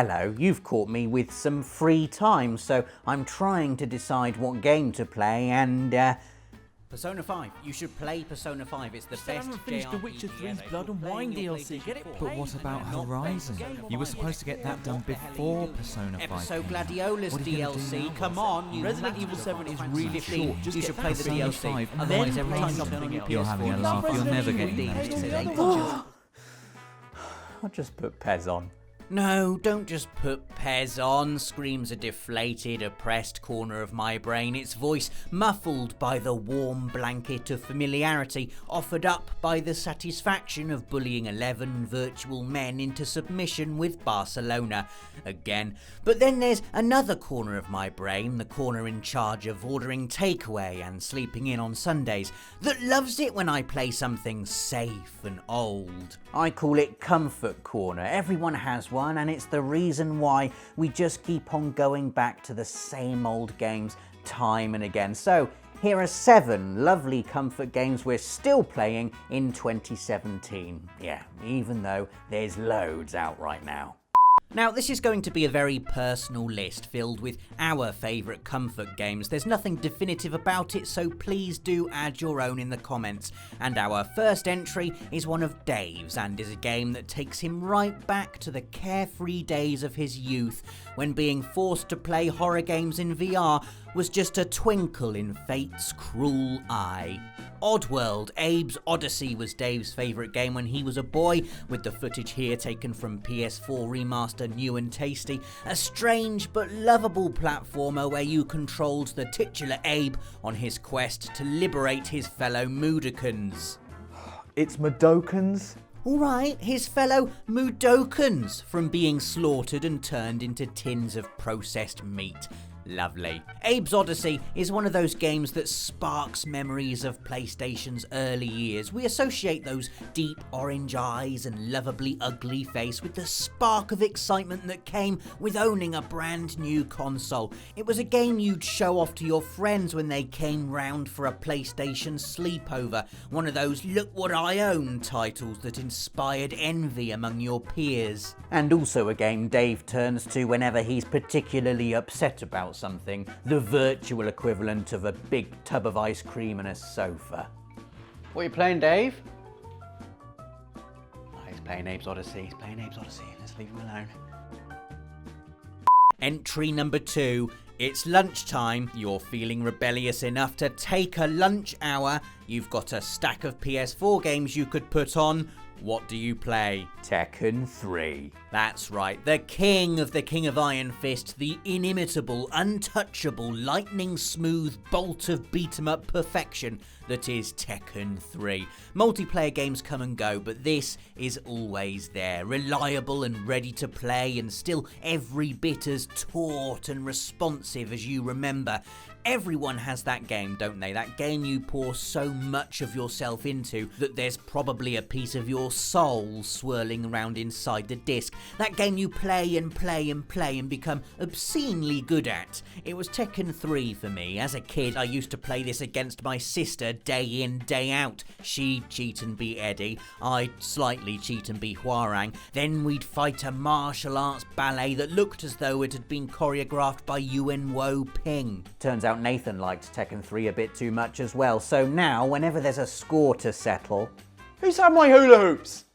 Hello, you've caught me with some free time, so I'm trying to decide what game to play and, Persona 5. You should play Persona 5. It's the best. I haven't finished The Witcher 3's Blood and Wine DLC. Get it? But what about Horizon? You were supposed to get that done before Persona 5. Episode Gladiolus DLC. Come on, you Resident Evil 7 is really short. Just you should play the Persona DLC. 5, Otherwise, then every play time something else. You're having a laugh. You're never getting those. I'll just put Pez on. No, don't just put Pez on, screams a deflated, oppressed corner of my brain, its voice muffled by the warm blanket of familiarity offered up by the satisfaction of bullying 11 virtual men into submission with Barcelona again. But then there's another corner of my brain, the corner in charge of ordering takeaway and sleeping in on Sundays, that loves it when I play something safe and old. I call it Comfort Corner. Everyone has one, and it's the reason why we just keep on going back to the same old games time and again. So here are 7 lovely comfort games we're still playing in 2017. Yeah, even though there's loads out right now. Now, this is going to be a very personal list filled with our favourite comfort games. There's nothing definitive about it, so please do add your own in the comments. And our first entry is one of Dave's, and is a game that takes him right back to the carefree days of his youth, when being forced to play horror games in VR was just a twinkle in fate's cruel eye. Oddworld, Abes Oddysee was Dave's favourite game when he was a boy, with the footage here taken from PS4 Remaster New and Tasty, a strange but lovable platformer where you controlled the titular Abe on his quest to liberate his fellow Mudokons. It's Mudokons? Alright, his fellow Mudokons from being slaughtered and turned into tins of processed meat. Lovely. Abes Oddysee is one of those games that sparks memories of PlayStation's early years. We associate those deep orange eyes and lovably ugly face with the spark of excitement that came with owning a brand new console. It was a game you'd show off to your friends when they came round for a PlayStation sleepover. One of those look what I own titles that inspired envy among your peers. And also a game Dave turns to whenever he's particularly upset about something, the virtual equivalent of a big tub of ice cream and a sofa. What are you playing, Dave? Oh, he's playing Abes Oddysee. He's playing Abes Oddysee. Let's leave him alone. Entry number 2. It's lunchtime, you're feeling rebellious enough to take a lunch hour, you've got a stack of PS4 games you could put on. What do you play? Tekken 3. That's right, the king of Iron Fist, the inimitable, untouchable, lightning-smooth bolt of beat-em-up perfection that is Tekken 3. Multiplayer games come and go, but this is always there, reliable and ready to play, and still every bit as taut and responsive as you remember. Everyone has that game, don't they? That game you pour so much of yourself into that there's probably a piece of your soul swirling around inside the disc. That game you play and play and play and become obscenely good at. It was Tekken 3 for me. As a kid, I used to play this against my sister day in, day out. She'd cheat and beat Eddie. I'd slightly cheat and beat Hwarang. Then we'd fight a martial arts ballet that looked as though it had been choreographed by Yuen Wo Ping. Turns out Nathan liked Tekken 3 a bit too much as well, so now whenever there's a score to settle... Who's had my hula hoops?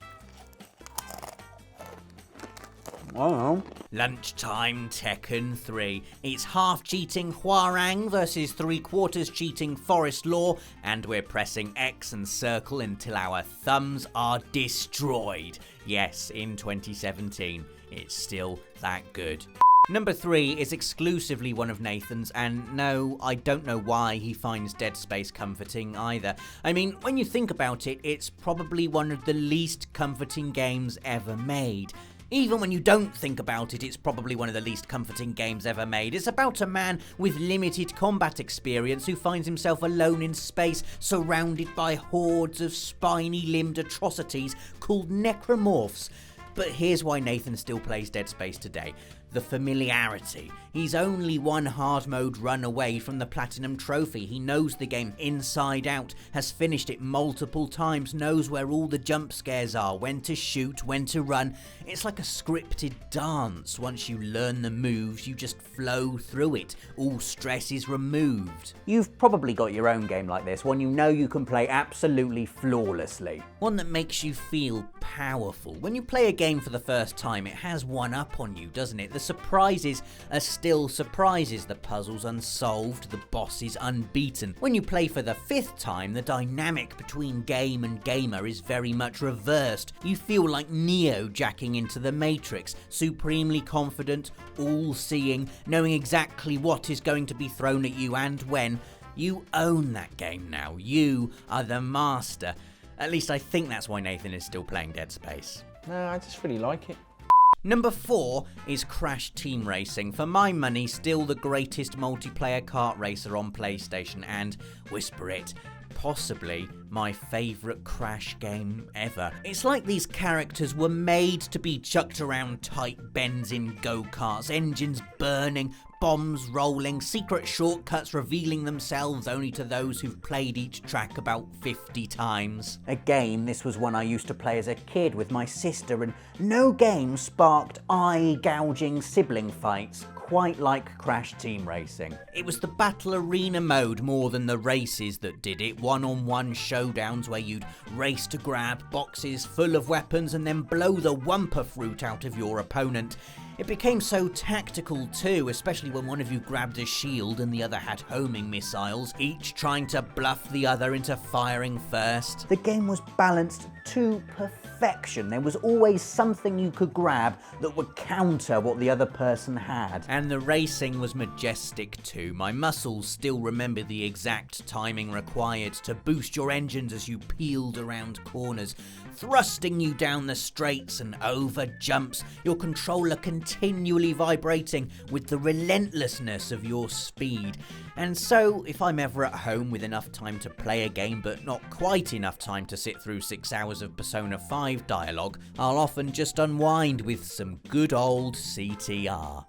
I don't know. Lunchtime Tekken 3. It's half cheating Hwarang versus 3/4 cheating Forest Law, and we're pressing X and circle until our thumbs are destroyed. Yes, in 2017, it's still that good. Number 3 is exclusively one of Nathan's, and no, I don't know why he finds Dead Space comforting either. I mean, when you think about it, it's probably one of the least comforting games ever made. Even when you don't think about it, it's probably one of the least comforting games ever made. It's about a man with limited combat experience who finds himself alone in space, surrounded by hordes of spiny-limbed atrocities called necromorphs. But here's why Nathan still plays Dead Space today. the familiarity. He's only one hard mode run away from the Platinum Trophy. He knows the game inside out, has finished it multiple times, knows where all the jump scares are, when to shoot, when to run. It's like a scripted dance. Once you learn the moves, you just flow through it. All stress is removed. You've probably got your own game like this, one you know you can play absolutely flawlessly. One that makes you feel powerful. When you play a game for the first time, it has one up on you, doesn't it? The surprises are still surprises, the puzzles unsolved, the bosses unbeaten. When you play for the 5th time, the dynamic between game and gamer is very much reversed. You feel like Neo jacking into the Matrix, supremely confident, all-seeing, knowing exactly what is going to be thrown at you and when. You own that game now. You are the master. At least I think that's why Nathan is still playing Dead Space. No, I just really like it. Number 4 is Crash Team Racing. For my money, still the greatest multiplayer kart racer on PlayStation, and whisper it, possibly my favourite Crash game ever. It's like these characters were made to be chucked around tight bends in go-karts, engines burning, bombs rolling, secret shortcuts revealing themselves only to those who've played each track about 50 times. Again, this was one I used to play as a kid with my sister, and no game sparked eye-gouging sibling fights quite like Crash Team Racing. It was the battle arena mode more than the races that did it. One-on-one showdowns where you'd race to grab boxes full of weapons and then blow the wumper fruit out of your opponent. It became so tactical too, especially when one of you grabbed a shield and the other had homing missiles, each trying to bluff the other into firing first. The game was balanced to perfection. There was always something you could grab that would counter what the other person had. And the racing was majestic too. My muscles still remember the exact timing required to boost your engines as you peeled around corners, thrusting you down the straights and over jumps, your controller continually vibrating with the relentlessness of your speed. And so, if I'm ever at home with enough time to play a game but not quite enough time to sit through 6 hours of Persona 5 dialogue, I'll often just unwind with some good old CTR.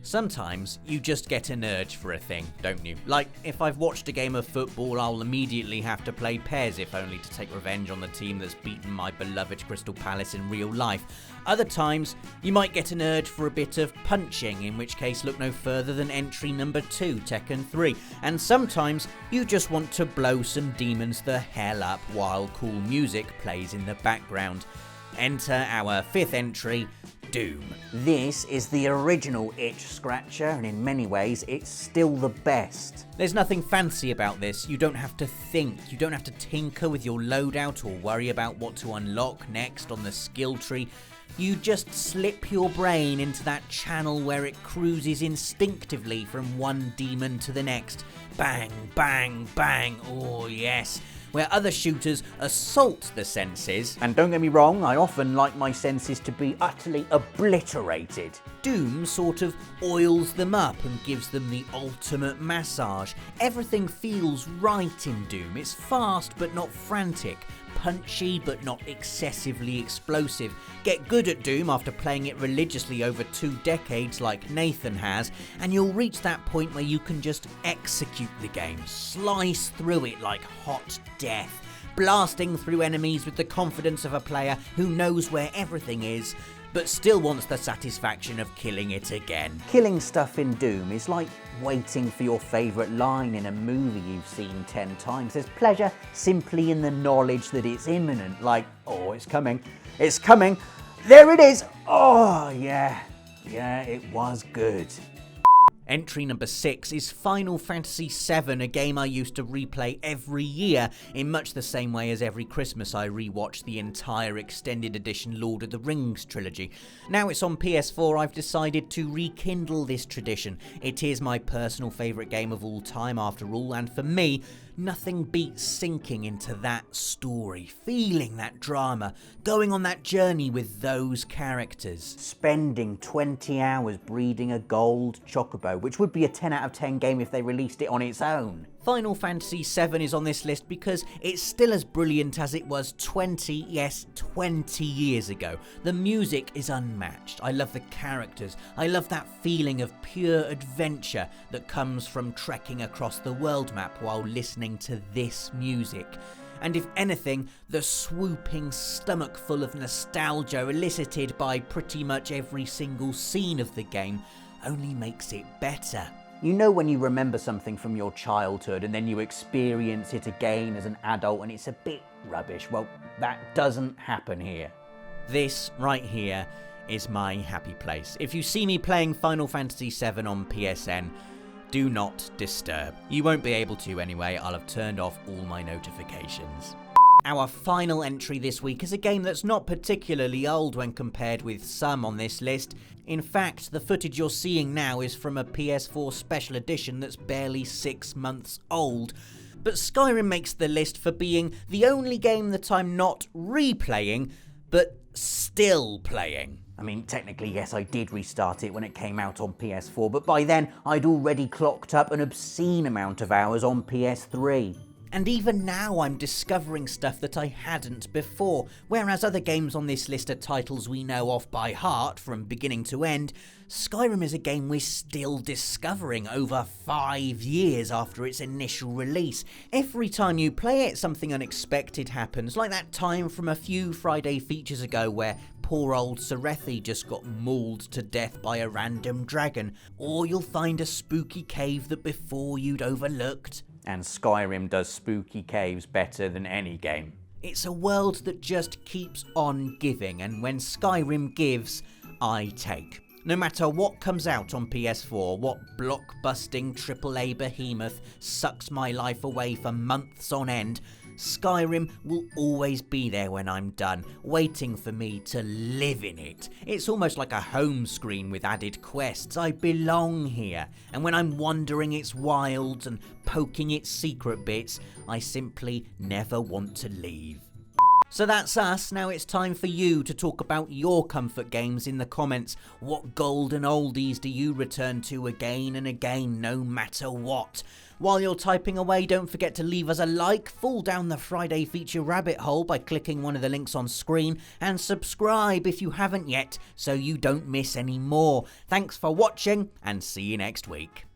Sometimes you just get an urge for a thing, don't you? Like, if I've watched a game of football, I'll immediately have to play PES, if only to take revenge on the team that's beaten my beloved Crystal Palace in real life. Other times, you might get an urge for a bit of punching, in which case look no further than entry number 2, Tekken III. And sometimes, you just want to blow some demons the hell up while cool music plays in the background. Enter our 5th entry, Doom. This is the original itch scratcher, and in many ways it's still the best. There's nothing fancy about this. You don't have to think, you don't have to tinker with your loadout or worry about what to unlock next on the skill tree. You just slip your brain into that channel where it cruises instinctively from one demon to the next. Bang, bang, bang, oh yes. Where other shooters assault the senses. And don't get me wrong, I often like my senses to be utterly obliterated. Doom sort of oils them up and gives them the ultimate massage. Everything feels right in Doom. It's fast but not frantic, punchy but not excessively explosive. Get good at Doom after playing it religiously over 2 decades like Nathan has, and you'll reach that point where you can just execute the game, slice through it like hot death, blasting through enemies with the confidence of a player who knows where everything is, but still wants the satisfaction of killing it again. Killing stuff in Doom is like waiting for your favourite line in a movie you've seen 10 times. There's pleasure simply in the knowledge that it's imminent, like, oh, it's coming, there it is, oh yeah, it was good. Entry number 6 is Final Fantasy VII, a game I used to replay every year, in much the same way as every Christmas I rewatched the entire extended edition Lord of the Rings trilogy. Now it's on PS4, I've decided to rekindle this tradition. It is my personal favourite game of all time after all, and for me, nothing beats sinking into that story, feeling that drama, going on that journey with those characters. Spending 20 hours breeding a gold chocobo, which would be a 10 out of 10 game if they released it on its own. Final Fantasy VII is on this list because it's still as brilliant as it was 20 years ago. The music is unmatched. I love the characters. I love that feeling of pure adventure that comes from trekking across the world map while listening to this music. And if anything, the swooping stomachful of nostalgia elicited by pretty much every single scene of the game only makes it better. You know when you remember something from your childhood and then you experience it again as an adult and it's a bit rubbish? Well, that doesn't happen here. This right here is my happy place. If you see me playing Final Fantasy VII on PSN, do not disturb. You won't be able to anyway, I'll have turned off all my notifications. Our final entry this week is a game that's not particularly old when compared with some on this list. In fact, the footage you're seeing now is from a PS4 special edition that's barely 6 months old. But Skyrim makes the list for being the only game that I'm not replaying, but still playing. I mean, technically, yes, I did restart it when it came out on PS4, but by then I'd already clocked up an obscene amount of hours on PS3. And even now I'm discovering stuff that I hadn't before. Whereas other games on this list are titles we know off by heart from beginning to end, Skyrim is a game we're still discovering over 5 years after its initial release. Every time you play it, something unexpected happens, like that time from a few Friday features ago where poor old Serethi just got mauled to death by a random dragon, or you'll find a spooky cave that before you'd overlooked. And Skyrim does spooky caves better than any game. It's a world that just keeps on giving, and when Skyrim gives, I take. No matter what comes out on PS4, what blockbusting AAA behemoth sucks my life away for months on end, Skyrim will always be there when I'm done, waiting for me to live in it. It's almost like a home screen with added quests. I belong here, and when I'm wandering its wilds and poking its secret bits, I simply never want to leave. So that's us. Now it's time for you to talk about your comfort games in the comments. What golden oldies do you return to again and again, no matter what? While you're typing away, don't forget to leave us a like, fall down the Friday feature rabbit hole by clicking one of the links on screen, and subscribe if you haven't yet so you don't miss any more. Thanks for watching, and see you next week.